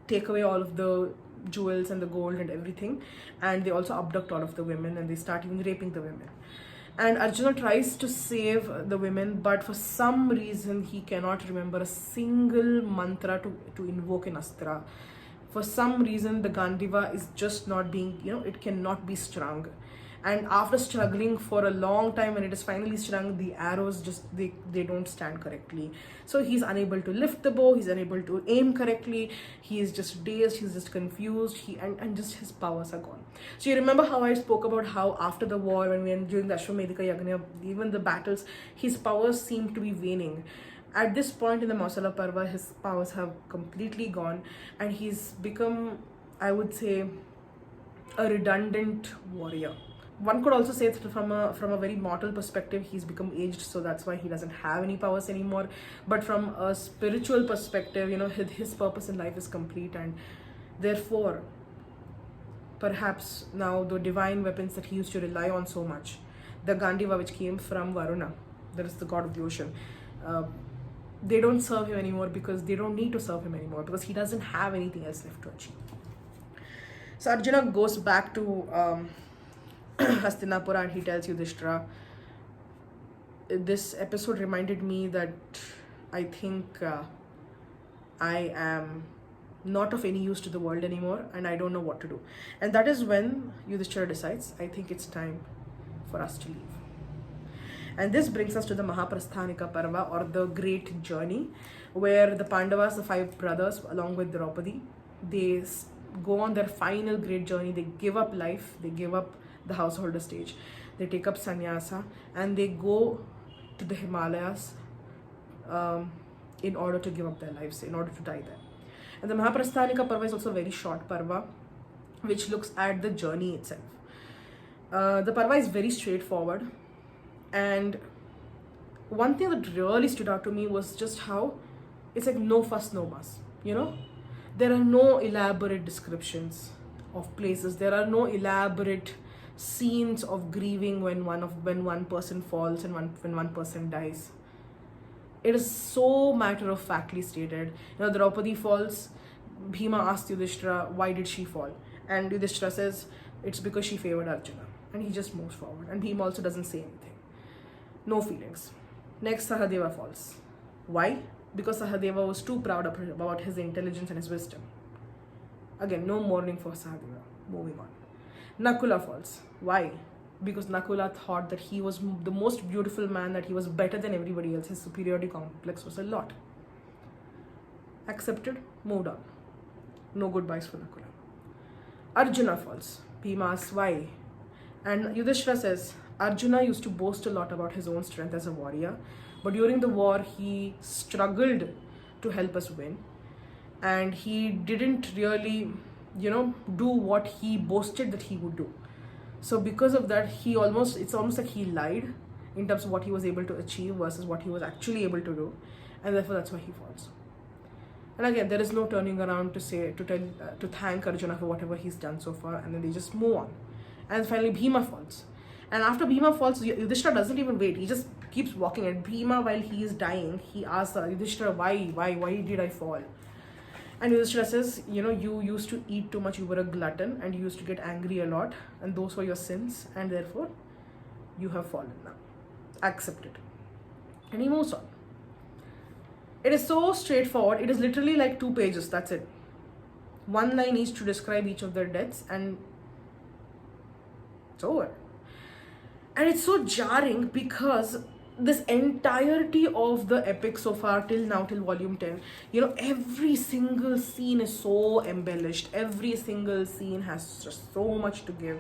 take away all of the jewels and the gold and everything, and they also abduct all of the women, and they start even raping the women. And Arjuna tries to save the women, but for some reason he cannot remember a single mantra to invoke in Astra. For some reason, the Gandiva is just not being, it cannot be strung. And after struggling for a long time, when it is finally strung, the arrows they don't stand correctly. So he's unable to lift the bow, he's unable to aim correctly, he is just dazed, he's just confused, and just his powers are gone. So you remember how I spoke about how after the war, when we were during the Ashwamedha Yagna, even the battles, his powers seemed to be waning. At this point in the Mausala Parva, his powers have completely gone, and he's become, I would say, a redundant warrior. One could also say that from a very mortal perspective, he's become aged, so that's why he doesn't have any powers anymore. But from a spiritual perspective, his purpose in life is complete, and therefore perhaps now the divine weapons that he used to rely on so much, the Gandiva which came from Varuna, that is the god of the ocean, they don't serve him anymore because they don't need to serve him anymore because he doesn't have anything else left to achieve. So Arjuna goes back to Hastinapura and he tells Yudhishthira, this episode reminded me that I think I am not of any use to the world anymore and I don't know what to do. And that is when Yudhishthira decides, I think it's time for us to leave. And this brings us to the Mahaprasthanika Parva, or the great journey, where the Pandavas, the 5 brothers, along with Draupadi, they go on their final great journey. They give up life, they give up the householder stage, they take up sannyasa, and they go to the Himalayas in order to give up their lives, in order to die there. And the Mahaprasthanika Parva is also a very short Parva, which looks at the journey itself. The Parva is very straightforward. And one thing that really stood out to me was just how it's like no fuss, no fuss. You know, there are no elaborate descriptions of places. There are no elaborate scenes of grieving when one person falls and when one person dies. It is so matter of factly stated. You know, Draupadi falls. Bhima asks Yudhishthira, why did she fall? And Yudhishthira says, it's because she favored Arjuna. And he just moves forward. And Bhima also doesn't say anything. No feelings. Next, Sahadeva falls. Why? Because Sahadeva was too proud about his intelligence and his wisdom. Again, no mourning for Sahadeva. Moving on. Nakula falls. Why? Because Nakula thought that he was the most beautiful man, that he was better than everybody else. His superiority complex was a lot. Accepted, moved on. No goodbyes for Nakula. Arjuna falls. Bhima asks why. And Yudhishthira says, Arjuna used to boast a lot about his own strength as a warrior, but during the war he struggled to help us win, and he didn't really, do what he boasted that he would do. So because of that, it's almost like he lied in terms of what he was able to achieve versus what he was actually able to do, and therefore that's why he falls. And again, there is no turning around to thank Arjuna for whatever he's done so far, and then they just move on. And finally Bhima falls. And after Bhima falls, Yudhishthira doesn't even wait. He just keeps walking. And Bhima, while he is dying, he asks Yudhishthira, why did I fall? And Yudhishthira says, you used to eat too much. You were a glutton and you used to get angry a lot. And those were your sins. And therefore, you have fallen now. Accept it. And he moves on. It is so straightforward. It is literally like 2 pages. That's it. 1 line each to describe each of their deaths. And it's over. And it's so jarring because this entirety of the epic so far till volume 10, every single scene is so embellished. Every single scene has just so much to give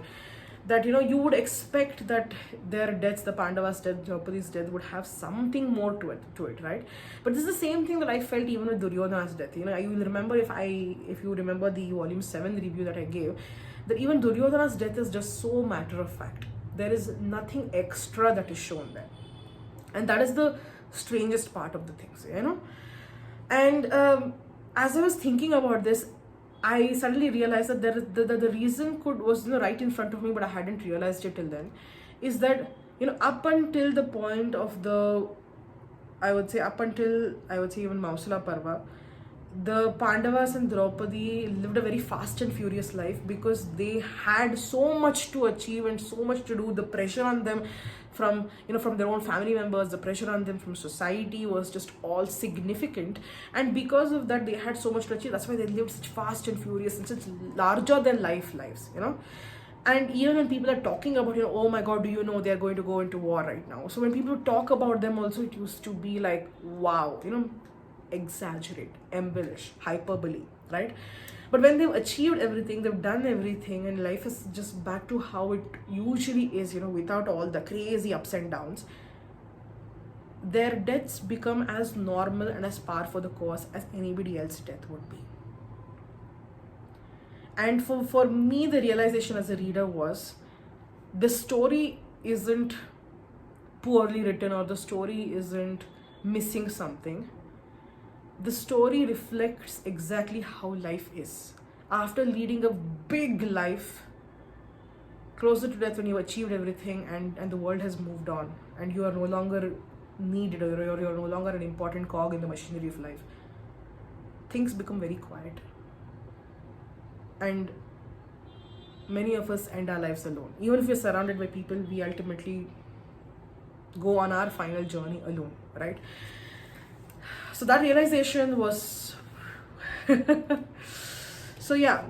that, you would expect that their deaths, the Pandavas' death, Draupadi's death, would have something more to it, right? But this is the same thing that I felt even with Duryodhana's death. You will remember, if you remember the volume 7 review that I gave, that even Duryodhana's death is just so matter of fact. There is nothing extra that is shown there. And that is the strangest part of the things, And as I was thinking about this, I suddenly realized that the reason was right in front of me, but I hadn't realized it till then, is that, up until the point of I would say even Mausala Parva, the Pandavas and Draupadi lived a very fast and furious life because they had so much to achieve and so much to do. The pressure on them from their own family members, the pressure on them from society was just all significant. And because of that, they had so much to achieve. That's why they lived such fast and furious and such larger than life lives, And even when people are talking about, oh my God, do you know they're going to go into war right now? So when people talk about them also, it used to be like, wow, exaggerate, embellish, hyperbole, right? But when they've achieved everything, they've done everything, and life is just back to how it usually is, without all the crazy ups and downs, their deaths become as normal and as par for the course as anybody else's death would be. And for me, the realization as a reader was, the story isn't poorly written or the story isn't missing something. The story reflects exactly how life is. After leading a big life, closer to death when you've achieved everything and the world has moved on and you are no longer needed, or you're no longer an important cog in the machinery of life, things become very quiet. And many of us end our lives alone. Even if we're surrounded by people, we ultimately go on our final journey alone, right? So that realization was so yeah,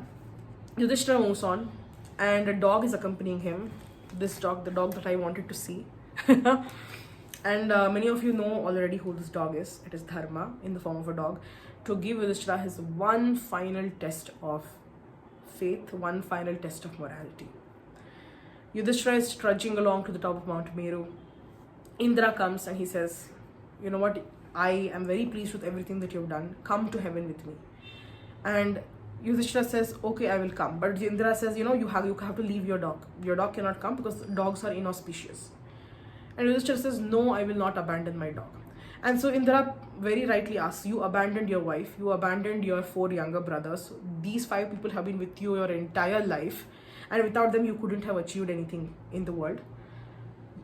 Yudhishthira moves on and a dog is accompanying him. This dog, the dog that I wanted to see. And many of you know already who this dog is. It is Dharma in the form of a dog, to give Yudhishthira his one final test of faith, one final test of morality. Yudhishthira is trudging along to the top of Mount Meru. Indra comes and he says, you know what, I am very pleased with everything that you've done. Come to heaven with me. And Yudhishthira says, okay, I will come. But Indra says, you have to leave your dog. Your dog cannot come because dogs are inauspicious. And Yudhishthira says, no, I will not abandon my dog. And so Indra very rightly asks, you abandoned your wife, you abandoned your 4 younger brothers. These 5 people have been with you your entire life, and without them you couldn't have achieved anything in the world.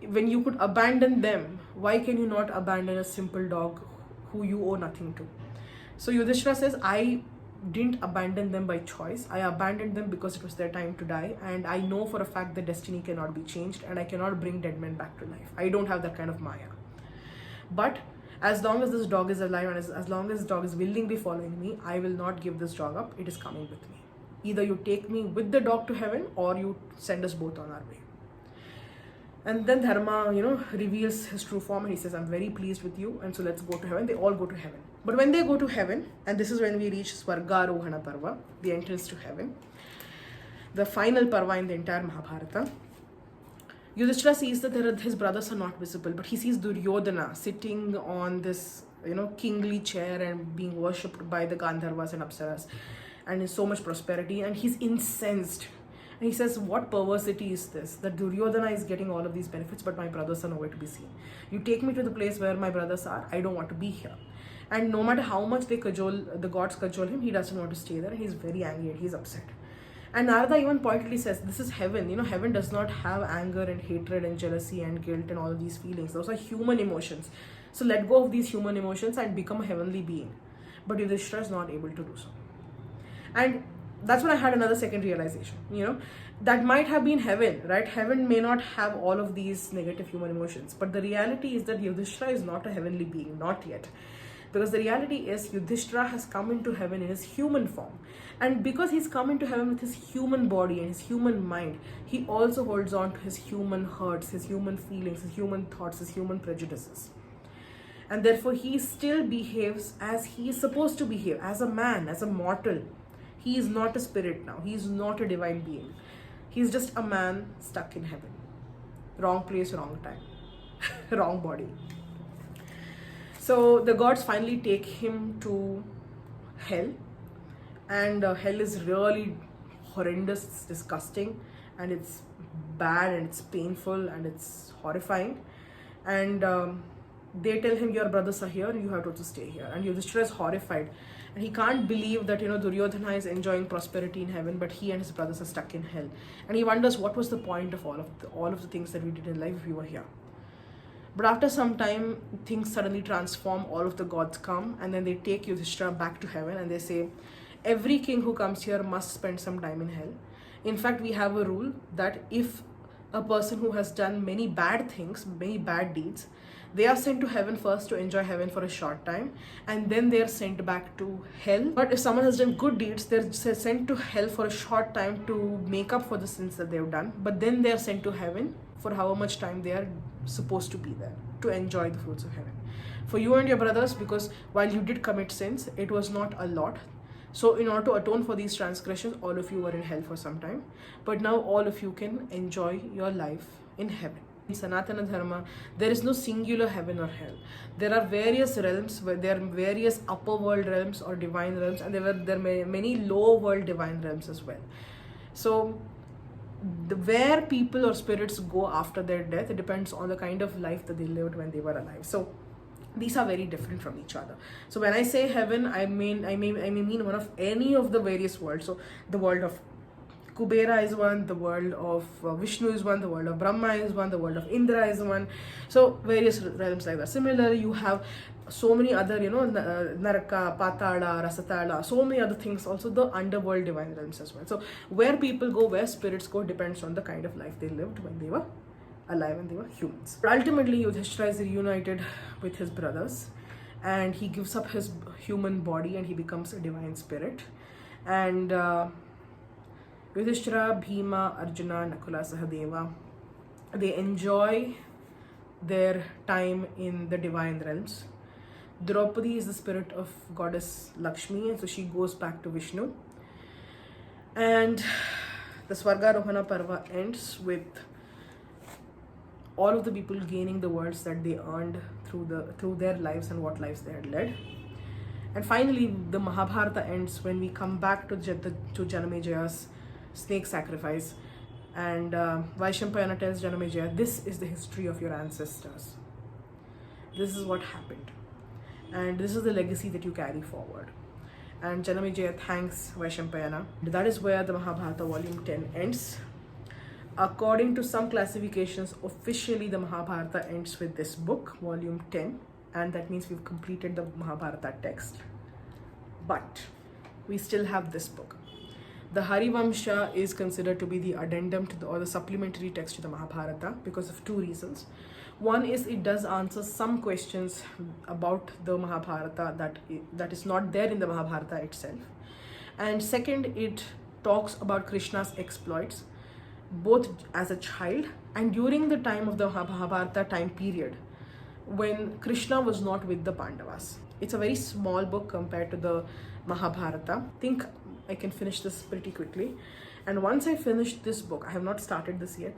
When you could abandon them, why can you not abandon a simple dog who you owe nothing to? So Yudhishthira says, I didn't abandon them by choice. I abandoned them because it was their time to die, and I know for a fact that destiny cannot be changed and I cannot bring dead men back to life. I don't have that kind of maya. But as long as this dog is alive and as long as this dog is willingly following me, I will not give this dog up. It is coming with me. Either you take me with the dog to heaven or you send us both on our way. And then Dharma, reveals his true form and he says, I'm very pleased with you, and so let's go to heaven. They all go to heaven. But when they go to heaven, and this is when we reach Swarga Rohana Parva, the entrance to heaven, the final parva in the entire Mahabharata, Yudhishthira sees that his brothers are not visible, but he sees Duryodhana sitting on this, kingly chair and being worshipped by the Gandharvas and Apsaras, and in so much prosperity, and he's incensed. And he says, what perversity is this? That Duryodhana is getting all of these benefits, but my brothers are nowhere to be seen. You take me to the place where my brothers are, I don't want to be here. And no matter how much the gods cajole him, he doesn't want to stay there, and he's very angry and he's upset. And Narada even pointedly says, this is heaven. Heaven does not have anger and hatred and jealousy and guilt and all of these feelings. Those are human emotions. So let go of these human emotions and become a heavenly being. But Yudhishthira is not able to do so. And that's when I had another second realization, that might have been heaven, right? Heaven may not have all of these negative human emotions, but the reality is that Yudhishthira is not a heavenly being, not yet. Because the reality is Yudhishthira has come into heaven in his human form. And because he's come into heaven with his human body and his human mind, he also holds on to his human hurts, his human feelings, his human thoughts, his human prejudices. And therefore he still behaves as he is supposed to behave, as a man, as a mortal. He is not a spirit now. He is not a divine being. He is just a man stuck in heaven. Wrong place, wrong time. Wrong body. So the gods finally take him to hell. And hell is really horrendous, it's disgusting, and it's bad, and it's painful, and it's horrifying. And they tell him, your brothers are here, you have to also stay here. And Yudhishthira is horrified. And he can't believe that, Duryodhana is enjoying prosperity in heaven, but he and his brothers are stuck in hell. And he wonders, what was the point of all of the things that we did in life if we were here? But after some time, things suddenly transform. All of the gods come, and then they take Yudhishthira back to heaven, and they say, every king who comes here must spend some time in hell. In fact, we have a rule that if a person who has done many bad things, many bad deeds, they are sent to heaven first to enjoy heaven for a short time, and then they are sent back to hell. But if someone has done good deeds, they're sent to hell for a short time to make up for the sins that they've done, but then they are sent to heaven for however much time they are supposed to be there, to enjoy the fruits of heaven. For you and your brothers, because while you did commit sins, it was not a lot. So in order to atone for these transgressions, all of you were in hell for some time, but now all of you can enjoy your life in heaven. In Sanatana Dharma, there is no singular heaven or hell. There are various realms, where there are various upper world realms or divine realms, and there are many lower world divine realms as well. So where people or spirits go after their death, it depends on the kind of life that they lived when they were alive. So these are very different from each other. So when I say heaven, I may mean one of any of the various worlds. So the world of Kubera is one, the world of Vishnu is one, the world of Brahma is one, the world of Indra is one. So various realms like that. Similar, you have so many other, Naraka, Patala, Rasatala, so many other things, also the underworld divine realms as well. So where people go, where spirits go, depends on the kind of life they lived when they were alive and they were humans. But ultimately, Yudhishthira is reunited with his brothers, and he gives up his human body and he becomes a divine spirit. And Yudhishthira, Bhima, Arjuna, Nakula, Sahadeva, they enjoy their time in the divine realms. Draupadi is the spirit of goddess Lakshmi, and so she goes back to Vishnu. And the Swarga Rohana Parva ends with all of the people gaining the worlds that they earned through their lives and what lives they had led. And finally, the Mahabharata ends when we come back to Janamejaya's snake sacrifice, and Vaishampayana tells Janamejaya, this is the history of your ancestors. This is what happened, and this is the legacy that you carry forward. And Janamejaya thanks Vaishampayana. That is where the Mahabharata volume 10 ends. According to some classifications, officially the Mahabharata ends with this book, volume 10, and that means we've completed the Mahabharata text. But we still have this book. The Harivamsha is considered to be the addendum to or the supplementary text to the Mahabharata because of two reasons. One is it does answer some questions about the Mahabharata that is not there in the Mahabharata itself. And second, it talks about Krishna's exploits, both as a child and during the time of the Mahabharata time period when Krishna was not with the Pandavas. It's a very small book compared to the Mahabharata. I think I can finish this pretty quickly. And once I finish this book, I have not started this yet.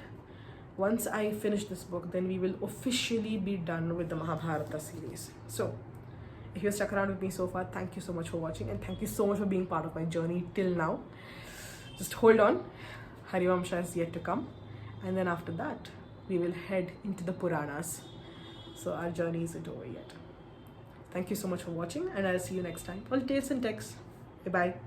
Once I finish this book, then we will officially be done with the Mahabharata series. So, if you're stuck around with me so far, thank you so much for watching, and thank you so much for being part of my journey till now. Just hold on. Harivamsha is yet to come. And then after that, we will head into the Puranas. So our journey isn't over yet. Thank you so much for watching, and I'll see you next time on Tales and Texts. Bye-bye.